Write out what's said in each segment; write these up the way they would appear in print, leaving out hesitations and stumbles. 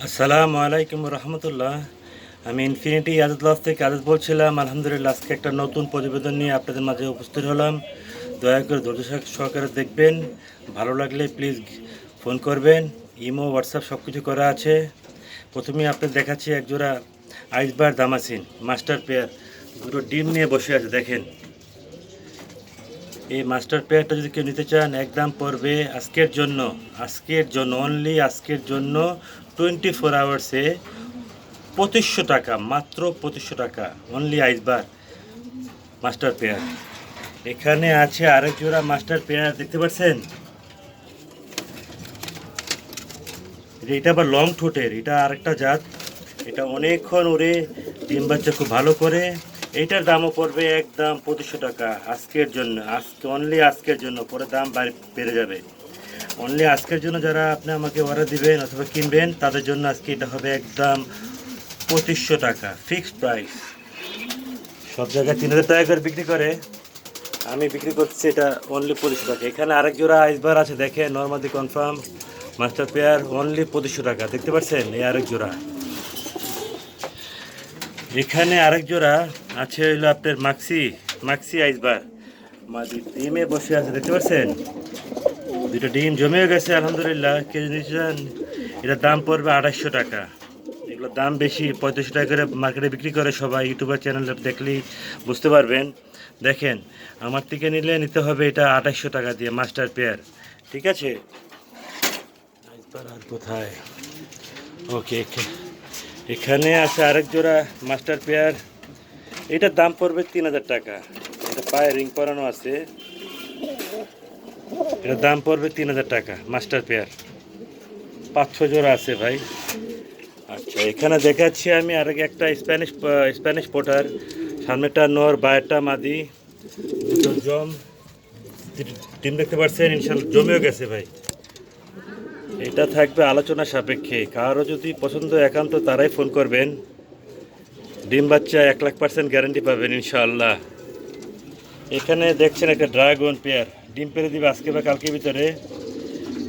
আসসালামু আলাইকুম রহমতুল্লাহ। আমি ইনফিনিটি আজাদ লফ থেকে আজাদ বলছিলাম। আলহামদুলিল্লাহ, আজকে একটা নতুন প্রতিবেদন নিয়ে আপনাদের মাঝে উপস্থিত হলাম। দয়া করে ধৈর্য সহকারে দেখবেন। ভালো লাগলে প্লিজ ফোন করবেন। ইমো, হোয়াটসঅ্যাপ সব কিছু করা আছে। প্রথমে আপনাদের দেখাচ্ছি একজোড়া আইসবার দামাসিন মাস্টার পেয়ার, দুটো ডিম নিয়ে বসে আছে। দেখেন, এই মাস্টার পেয়ারটা যদি কেউ নিতে চান, একদম পড়বে আজকের জন্য অনলি আজকের জন্য 24 আওয়ার্সে 2500 টাকা, মাত্র 2500 টাকা, অনলি আইসবার মাস্টার পেয়ার। এখানে আছে আরেক জোড়া মাস্টার পেয়ার, দেখতে পাচ্ছেন? এটা আবার লং ঠোঁটের, এটা আরেকটা জাত। এটা অনেকক্ষণ ওরে ডিম বাচ্চা খুব ভালো করে। এইটার দামও পড়বে একদম 2500 টাকা আজকের জন্য, আজকে অনলি আজকের জন্য। পরে দাম বেড়ে যাবে। অনলি আজকের জন্য যারা আপনি আমাকে অর্ডার দিবেন অথবা কিনবেন, তাদের জন্য আজকে এটা হবে একদম 2500 টাকা, ফিক্সড প্রাইস। সব জায়গায় 3000 টাকা করে বিক্রি করে, আমি বিক্রি করছি এটা অনলি 2500 টাকা। এখানে আরেক জোড়া আইসবার আছে, দেখেন, নর্মাদি কনফার্ম মাস্টার পেয়ার, অনলি 2500 টাকা। দেখতে পাচ্ছেন? এই আরেক জোড়া। এখানে আরেক জোড়া আছে, হইলো আপনার মাক্সি আইসবার, মাদি ডিমে বসে আছে। দেখতে পাচ্ছেন? দুটো ডিম জমেও গেছে আলহামদুলিল্লাহ। কেজি নিচ্ছেন, এটার দাম পড়বে 2800 টাকা। এগুলোর দাম বেশি, 3500 টাকা করে মার্কেটে বিক্রি করে সবাই। ইউটিউবার চ্যানেলে দেখলেই বুঝতে পারবেন। দেখেন, আমার থেকে নিতে হবে এটা 2800 টাকা দিয়ে মাস্টার পেয়ার। ঠিক আছে? আর কোথায়? ওকে, এখানে আছে আরেক জোড়া মাস্টার পেয়ার। এটার দাম পড়বে 3000 টাকা। এটা পায়ে রিং পরানো আছে। এটার দাম পড়বে 3000 টাকা মাস্টার পেয়ার। 5-6 জোড়া আছে ভাই। আচ্ছা, এখানে দেখাচ্ছি আমি আরেক একটা স্প্যানিশ পোটার। সামনেটা নর, বায়েরটা মাদি, দুটো জম। ডিম দেখতে পাচ্ছেন? ইনশাল্লাহ জমেও গেছে ভাই। এটা থাকবে আলোচনা সাপেক্ষে। কারো যদি পছন্দ একান্ত, তারাই ফোন করবেন। ডিম বাচ্চা 1,00,000% গ্যারান্টি পাবেন ইনশাআল্লাহ। এখানে দেখছেন একটা ড্রাগন পেয়ার, ডিম পেরে দিবে আজকে বা কালকের ভিতরে।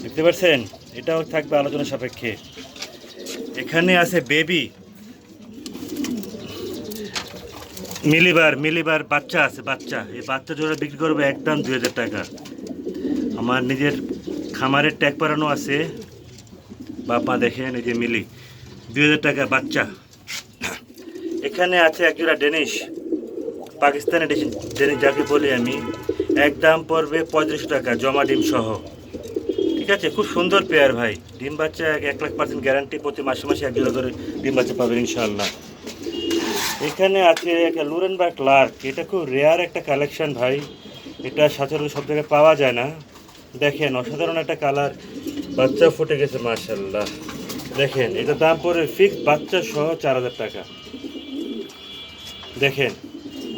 দেখতে পাচ্ছেন? এটাও থাকবে আলোচনা সাপেক্ষে। এখানে আছে বেবি মিলিবার বাচ্চা আছে, বাচ্চা। এই বাচ্চা জোড়া বিক্রি করবে একদম 2000 টাকা। আমার নিজের খামারের ট্যাগ পরানো আছে। বাপমা দেখেন, এই যে মিলি, 2000 টাকা বাচ্চা। এখানে আছে একজোড়া ডেনিশ, পাকিস্তানি ডেনিশ যাকে বলি আমি। একদম পড়বে 3500 টাকা, জমা ডিম সহ। ঠিক আছে? খুব সুন্দর পেয়ার ভাই। ডিম বাচ্চা 1,00,000% গ্যারান্টি। প্রতি মাসে মাসে এক জোড়া করে ডিম বাচ্চা পাবেন ইনশাআল্লাহ। এখানে আছে একটা লুরেনবার্গ লার্ক। এটা খুব রেয়ার একটা কালেকশন ভাই। এটা সচরাচর সব জায়গায় পাওয়া যায় না। দেখেন, অসাধারণ একটা কালার, বাচ্চা ফুটে গেছে মাশাআল্লাহ। দেখেন, এটা দাম পড়ে ফিক্স বাচ্চা সহ 4000 টাকা। দেখেন,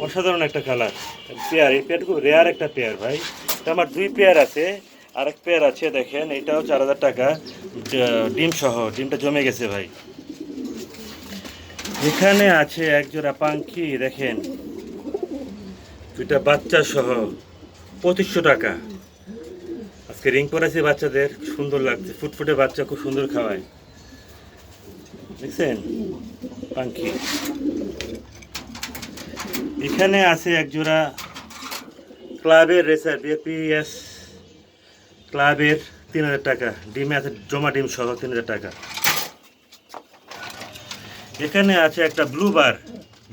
অসাধারণ একটা কালার পেয়ার। এই পেয়ারটা খুব রেয়ার একটা পেয়ার ভাই। এটা আমার 2 পেয়ার আছে, আরেক পেয়ার আছে। দেখেন, এটাও 4000 টাকা, ডিম সহ। ডিমটা জমে গেছে ভাই। এখানে আছে একজোড়া পাখি, দেখেন, দুইটা বাচ্চা সহ 2500 টাকা। আজকে রিং পরাইছে বাচ্চাদের, সুন্দর লাগছে, ফুটফুটে বাচ্চা, খুব সুন্দর খাওয়ায়। দেখছেন পাখি? এখানে আছে একজোড়া ক্লাবের রেসার, বিপিএস ক্লাবের, 3000 টাকা। ডিমে আছে জমা ডিম সহ, 3000 টাকা। এখানে আছে একটা ব্লুবার,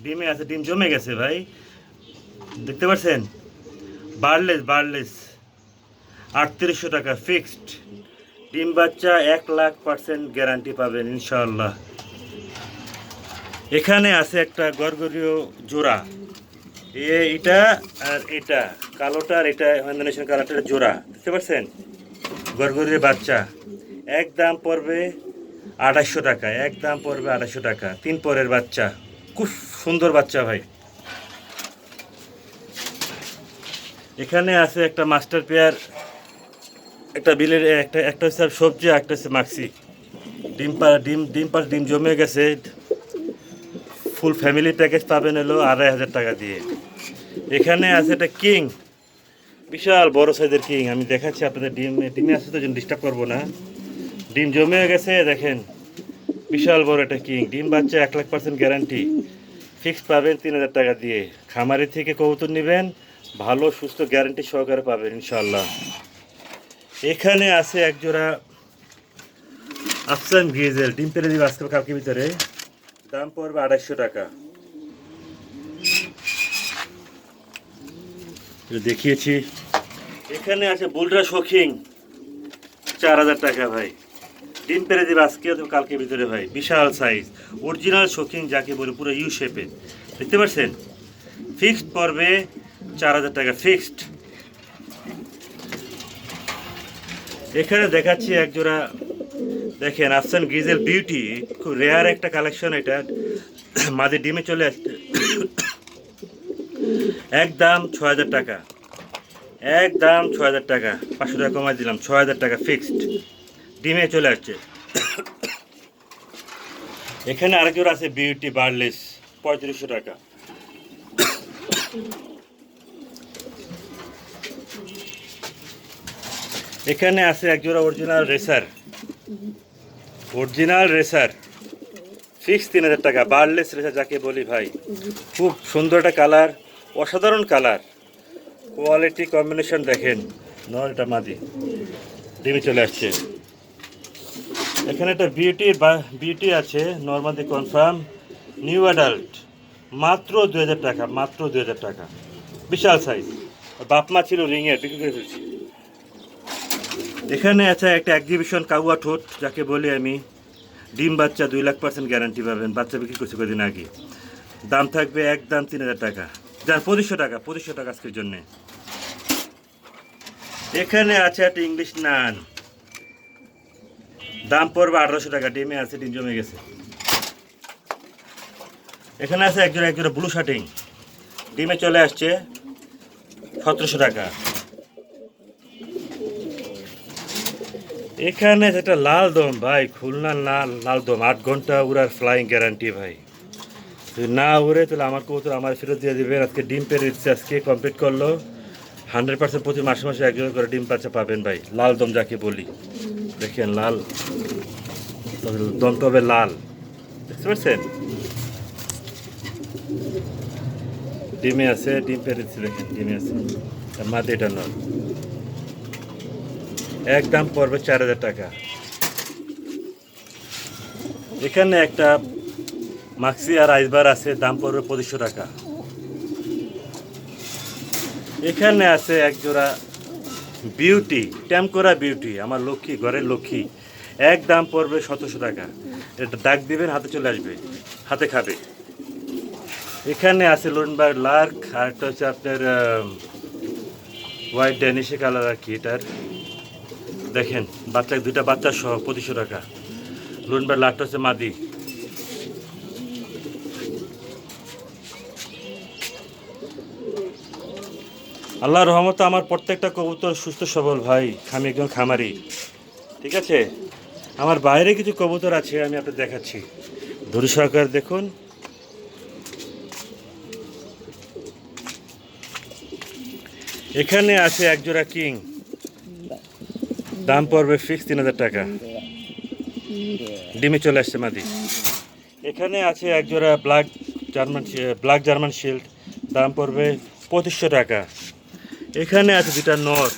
ডিমে আছে, ডিম জমে গেছে ভাই। দেখতে পাচ্ছেন? বার্লেস 3800 টাকা ফিক্সড। ডিম বাচ্চা 1,00,000% গ্যারান্টি পাবেন ইনশাআল্লাহ। এখানে আছে একটা গরগরীয় জোড়া, এটা আর এটা কালোটার, এটা কম্বিনেশন কালারটার জোড়া। দেখতে পাচ্ছেন? গরগরীয় বাচ্চা। একদম পড়বে 2800 টাকা, একদম পড়বে 2800 টাকা। 3 পরের বাচ্চা, খুব সুন্দর বাচ্চা ভাই। এখানে আছে একটা মাস্টার পেয়ার, একটা বিলের, একটা হচ্ছে সবজি, একটা হচ্ছে মাক্সি। ডিম জমে গেছে। ফুল ফ্যামিলি প্যাকেজ পাবেন হলো 2500 টাকা দিয়ে। এখানে আছে একটা কিং, বিশাল বড় সাইজের কিং। আমি দেখাচ্ছি আপনাদের। ডিমে আছে তো, ডিস্টার্ব করবো না। ডিম জমে গেছে, দেখেন বিশাল বড় একটা কিং, ডিম বাচ্চা 1,00,000% গ্যারান্টি, ফিক্সড পাবেন 3,000 টাকা দিয়ে। খামারি থেকে কবুতর নেবেন, ভালো সুস্থ গ্যারান্টি সহকারে পাবেন ইনশাল্লাহ। এখানে আছে একজোড়া আফসান গ্রিজেল, ডিম পেরে দিবে আজকে কালকে ভিতরে, দাম পড়বে 250 টাকা। দেখিয়েছি। এখানে আছে বুলরা শৌখিন, 4,000 টাকা ভাই, ডিম পেরে দিবে আজকে কালকে ভিতরে ভাই, বিশাল সাইজ অরিজিনাল শৌখিন যাকে বলে, পুরো ইউ শেপে, দেখতে পাচ্ছেন। ফিক্সড পড়বে 4,000 টাকা ফিক্সড। এখানে দেখাচ্ছি একজোড়া, দেখেন আফসান গ্রিজেল বিউটি, খুব রেয়ার একটা কালেকশন এটা, মাঝে ডিমে চলে আসছে, একদম 6,000 টাকা, একদম 6,000 টাকা, 500 টাকা কমাই দিলাম, 6,000 টাকা ফিক্সড, ডিমে চলে আসছে। এখানে আরেকজন আছে বিউটি বার্লেস, 3500 টাকা। এখানে আছে একজোড়া original racer, original racer, fix 3,000 টাকা, বার্লেস রেসার যাকে বলি ভাই, খুব সুন্দর একটা কালার, অসাধারণ কালার, কোয়ালিটি কম্বিনেশন দেখেন, নয়টা মাদি, ডিমে চলে আসছে। এখানে একটা বিউটি আছে, নর্মাদি কনফার্ম, নিউ অ্যাডাল্ট, মাত্র 2,000 টাকা, মাত্র 2,000 টাকা, বিশাল সাইজ, বাপমা ছিল রিংয়ের, বিক্রি করে ফেলছি। এখানে আছে একটা এক্সিবিশন কাউয়া ঠোঁট যাকে বলি আমি, ডিম বাচ্চা 2,00,000% গ্যারান্টি পাবেন, বাচ্চা বিক্রি করছে কদিন আগে, দাম থাকবে একদম 3,000 টাকা, যার 2,500 টাকা, 2,500 টাকা আজকের জন্যে। এখানে আছে একটা ইংলিশ নান, দাম পড়বে 1,800 টাকা, ডিমে আছে, ডিম জমে গেছে। এখানে আছে একজোড়া ব্লু শার্টিং, ডিমে চলে আসছে, 1,700 টাকা। এখানে যেটা লাল দম ভাই, খুলনা লাল দম, 8 ঘন্টা উড়ার ফ্লাইং গ্যারান্টি ভাই, যদি না উড়ে তাহলে আমার কবুতর আমার ফেরত দিয়ে দেবেন। আজকে ডিম পেরে দিচ্ছে, আজকে কমপ্লিট করলো, 100% প্রতি মাসে মাসে একজন করে ডিম বাচ্চা পাবেন ভাই, লাল দম যাকে বলি, দেখেন লাল দম, তবে লাল, দেখতে পাচ্ছেন, ডিমে আছে, ডিম পেরে দিচ্ছে, দেখেন ডিমে আছে, আর মাঝে এটা নয়, একদম পড়বে 4,000 টাকা। এখানে একটা মাক্সি আর আইসবার আছে, দাম পড়বে 2,500 টাকা। এখানে আছে একজোড়া বিউটি, ট্যাম করা বিউটি, আমার লক্ষ্মী, ঘরের লক্ষ্মী, একদম পড়বে 1,700 টাকা, এটা ডাক দিবেন হাতে চলে আসবে, হাতে খাবে। এখানে আছে লুনবার্গ লার্ক, আর একটা হচ্ছে আপনার হোয়াইট ড্যানিশে কালার, আর কি এটার, দেখেন বাচ্চা, 2টা বাচ্চা সহ 2,500 টাকা। লুনবার্গ লার্কটা হচ্ছে মাদি। আল্লাহর রহমতে আমার প্রত্যেকটা কবুতর সুস্থ সবল ভাই, আমি একজন খামারি, ঠিক আছে। আমার বাইরে কিছু কবুতর আছে, আমি আপনাদের দেখাচ্ছি, ধৈর্য সহকারে দেখুন। এখানে আছে একজোড়া কিং, দাম পড়বে ফিক্স 3,000 টাকা, ডিমে চলে আসছে মাদি। এখানে আছে একজোড়া ব্ল্যাক জার্মান শিল্ড, দাম পড়বে 2,500 টাকা। এখানে আছে 2টা নর,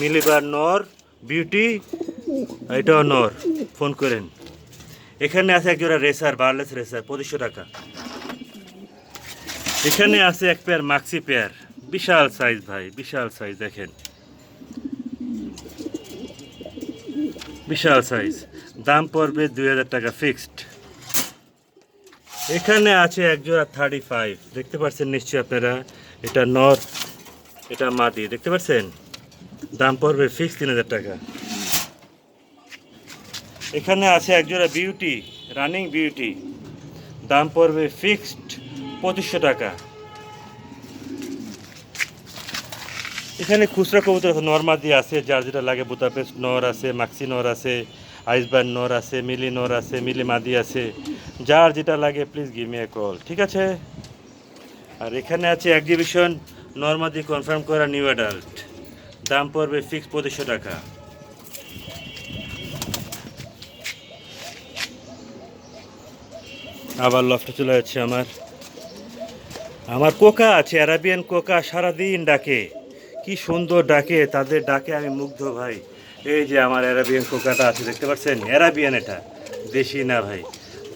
মিলিবার নর বিউটি, এটাও নর, ফোন করেন। এখানে আছে একজোড়া রেসার, বার্লেস রেসার, 2,500 টাকা। এখানে আছে এক পেয়ার মাক্সি পেয়ার, বিশাল সাইজ ভাই, বিশাল সাইজ, দেখেন বিশাল সাইজ, দাম পড়বে 2,000 টাকা ফিক্সড। এখানে আছে একজোড়া 35, দেখতে পাচ্ছেন নিশ্চয়ই আপনারা, এটা নর, এটা মাদি, দেখতে পাচ্ছেন, দাম পড়বে ফিক্সড 3,000 টাকা। এখানে আছে একজোড়া বিউটি, রানিং বিউটি, দাম পড়বে ফিক্সড 2,500 টাকা। এখানে খুচরা কবুতর আছে, নরমাদি আছে, যার যেটা লাগে, বুদাপেস্ট নর আছে, মাক্সি নর আছে, আইসবার্ন নর আছে, মিলি নর আছে, মিলি মাদি আছে, যার যেটা লাগে please give me a call, ঠিক আছে। আর এখানে আছে এক্সিবিশন নরমাদি কনফার্ম করা নিউ অ্যাডাল্ট, দাম পড়বে ফিক্স 2,500 টাকা। আবার লফটে চলে যাচ্ছে আমার আমার কোকা আছে, অ্যারাবিয়ান কোকা, সারাদিন ডাকে, কি সুন্দর ডাকে, তাদের ডাকে আমি মুগ্ধ ভাই। এই যে আমার অ্যারাবিয়ান কোকাটা আছে, দেখতে পাচ্ছেন, অ্যারাবিয়ান, এটা দেশি না ভাই।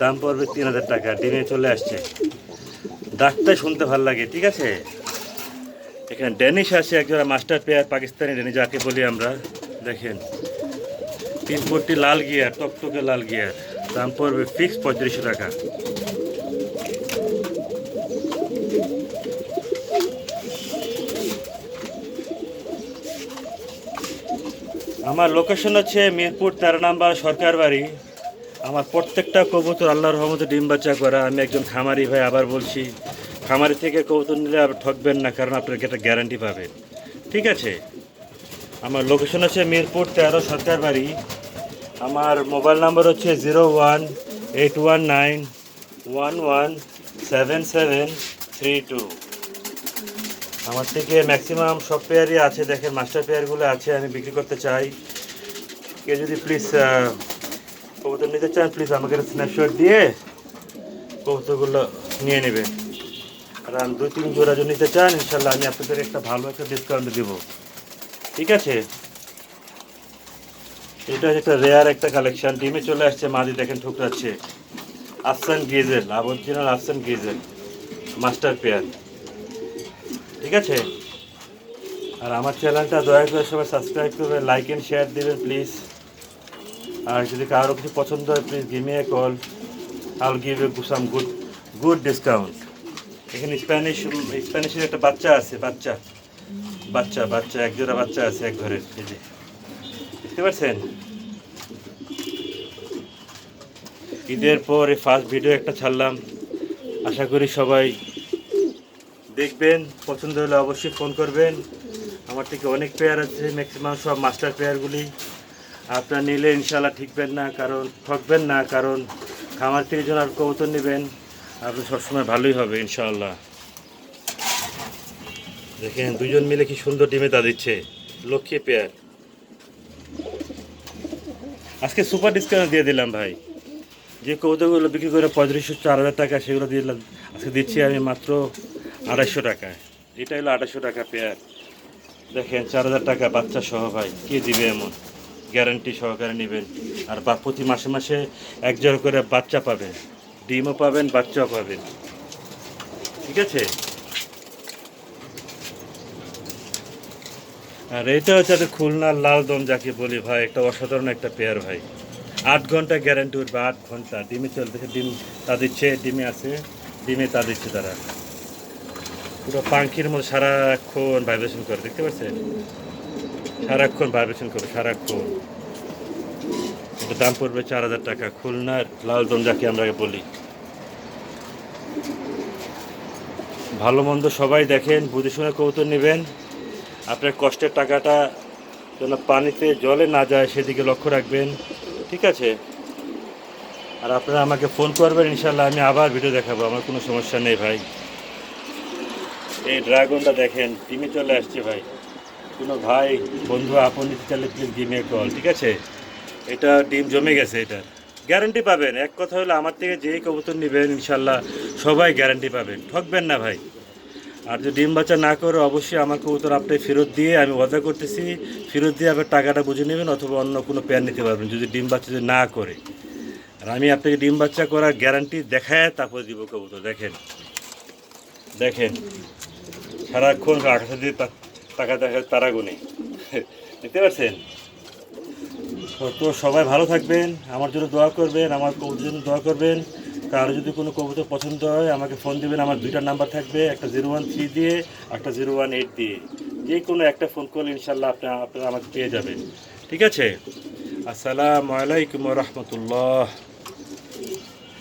দাম পড়বে 3000 টাকা, ডিমে চলে আসছে, ডাকটা শুনতে ভালো লাগে। ঠিক আছে, এখানে ড্যানিশ আছে একজোড়া মাস্টার পেয়ার, পাকিস্তানি ড্যানিশ যাকে বলি আমরা। দেখেন 3 লাল গিয়ার, টকটকে লাল গিয়ার, দাম পড়বে ফিক্স 3500 টাকা। আমার লোকেশন হচ্ছে মিরপুর 13 নম্বর সরকার বাড়ি। আমার প্রত্যেকটা কবুতর আল্লাহর রহমতে ডিম বাচ্চা করা। আমি একজন খামারি ভাই, আবার বলছি, খামারি থেকে কবুতর নিলে আর ঠকবেন না, কারণ আপনাকে একটা গ্যারান্টি পাবেন। ঠিক আছে, আমার লোকেশন হচ্ছে মিরপুর 13 সরকার বাড়ি। আমার মোবাইল নাম্বার হচ্ছে 018191177732। আমার থেকে ম্যাক্সিমাম সব পেয়ারই আছে, দেখেন মাস্টার পেয়ারগুলো আছে, আমি বিক্রি করতে চাই। কেউ যদি প্লিজ কবুতর নিতে চান, প্লিজ আমাকে একটা স্ন্যাপশট দিয়ে কবুতরগুলো নিয়ে নেবেন। আর আমি 2-3 জোড়া যদি নিতে চান, ইনশাল্লাহ আমি আপনাদের একটা ভালো একটা ডিসকাউন্ট দেবো। ঠিক আছে, এটা হচ্ছে একটা রেয়ার একটা কালেকশন, ডিমে চলে আসছে, মাদি দেখেন ঠুকরাচ্ছে, আফসান গিজেল, অরিজিনাল আফসান গিজেল মাস্টার পেয়ার। ঠিক আছে, আর আমার চ্যানেলটা দয়া করে সবাই সাবস্ক্রাইব করবেন, লাইক অ্যান্ড শেয়ার দেবেন প্লিজ। আর যদি কারো কিছু পছন্দ হয়, please give me a call, I will give you some good discount. এখানে স্প্যানিশের একটা বাচ্চা আছে, বাচ্চা একজোড়া বাচ্চা আছে এক ঘরের, এই যে দেখতে পাচ্ছেন। ঈদের পর এই ফার্স্ট ভিডিও একটা ছাড়লাম, আশা করি সবাই দেখবেন, পছন্দ হলে অবশ্যই ফোন করবেন। আমার থেকে অনেক পেয়ার আছে, ম্যাক্সিমাম সব মাস্টার পেয়ারগুলি আপনারা নিলে ইনশাল্লাহ ঠকবেন না, কারণ খামার থেকে যখন আর কবুতর নেবেন, আপনি সবসময় ভালোই হবে ইনশাআল্লাহ। দেখেন দুজন মিলে কি সুন্দর ডিমে তা দিচ্ছে, লক্ষ্মী পেয়ার। আজকে সুপার ডিসকাউন্ট দিয়ে দিলাম ভাই, যে কবুতরগুলো বিক্রি করে 3500-4000 টাকা, সেগুলো দিয়ে দিলাম, আজকে দিচ্ছি আমি মাত্র 250 টাকায়। এটা হলো 250 টাকা পেয়ার। দেখেন 4000 টাকা বাচ্চা সহ ভাই, কে দিবে এমন, গ্যারান্টি সহকারে নেবেন। আর প্রতি মাসে মাসে এক জোড়া করে বাচ্চা পাবেন, ডিমও পাবেন, বাচ্চাও পাবেন। ঠিক আছে, আর এটা হচ্ছে একটা খুলনার লাল দম যাকে বলি ভাই, একটা অসাধারণ একটা পেয়ার ভাই। 8 ঘন্টা গ্যারান্টি উঠবে, 8 ঘন্টা ডিমে চলতেছে, ডিম তা দিচ্ছে, ডিমে আছে, ডিমে তা দিচ্ছে তারা, পুরো পাখির মতো সারাক্ষণ ভাইব্রেশন করে, দেখতে পাচ্ছেন, সারাক্ষণ ভাইব্রেশন করে সারাক্ষণ। এটা দাম পড়বে 4000 টাকা, খুলনার লাল দম যাকে আমরা বলি। ভালো মন্দ সবাই দেখেন, বুঝে শুনে কবুতর নেবেন, আপনার কষ্টের টাকাটা যেন পানিতে জলে না যায় সেদিকে লক্ষ্য রাখবেন। ঠিক আছে, আর আপনারা আমাকে ফোন করবেন, ইনশাল্লাহ আমি আবার ভিডিও দেখাবো, আমার কোনো সমস্যা নেই ভাই। এই ড্রাগনটা দেখেন ডিমে চলে আসছে ভাই, কোনো ভাই বন্ধু আপন নিতে চাইলে প্লিজ ডিমে কল। ঠিক আছে, এটা ডিম জমে গেছে, এটা গ্যারান্টি পাবেন। এক কথা হলো, আমার থেকে যেই কবুতর নেবেন ইনশাল্লাহ সবাই গ্যারান্টি পাবেন, ঠকবেন না ভাই। আর যদি ডিম বাচ্চা না করে, অবশ্যই আমার কবুতর আপনি ফেরত দিয়ে, আমি ওয়াদা করতেছি, ফেরত দিয়ে আবার টাকাটা বুঝে নেবেন, অথবা অন্য কোনো পেয়ার নিতে পারবেন যদি ডিম বাচ্চা যদি না করে। আর আমি আপনাকে ডিম বাচ্চা করার গ্যারান্টি দেখায় তারপর দিব কবুতর। দেখেন সারাক্ষণ 800 দিয়ে টাকা দেখা তারা গুনে, দেখতে পাচ্ছেন। তো সবাই ভালো থাকবেন, আমার জন্য দোয়া করবেন, আমার কবুতর জন্য দোয়া করবেন। কারো যদি কোনো কবুতর পছন্দ হয় আমাকে ফোন দেবেন, আমার 2টা নাম্বার থাকবে, একটা 013 দিয়ে, একটা 018 দিয়ে, যে কোনো একটা ফোন করলে ইনশাল্লাহ আপনারা আমাকে পেয়ে যাবেন। ঠিক আছে, আসসালামু আলাইকুম ওয়া রাহমাতুল্লাহ।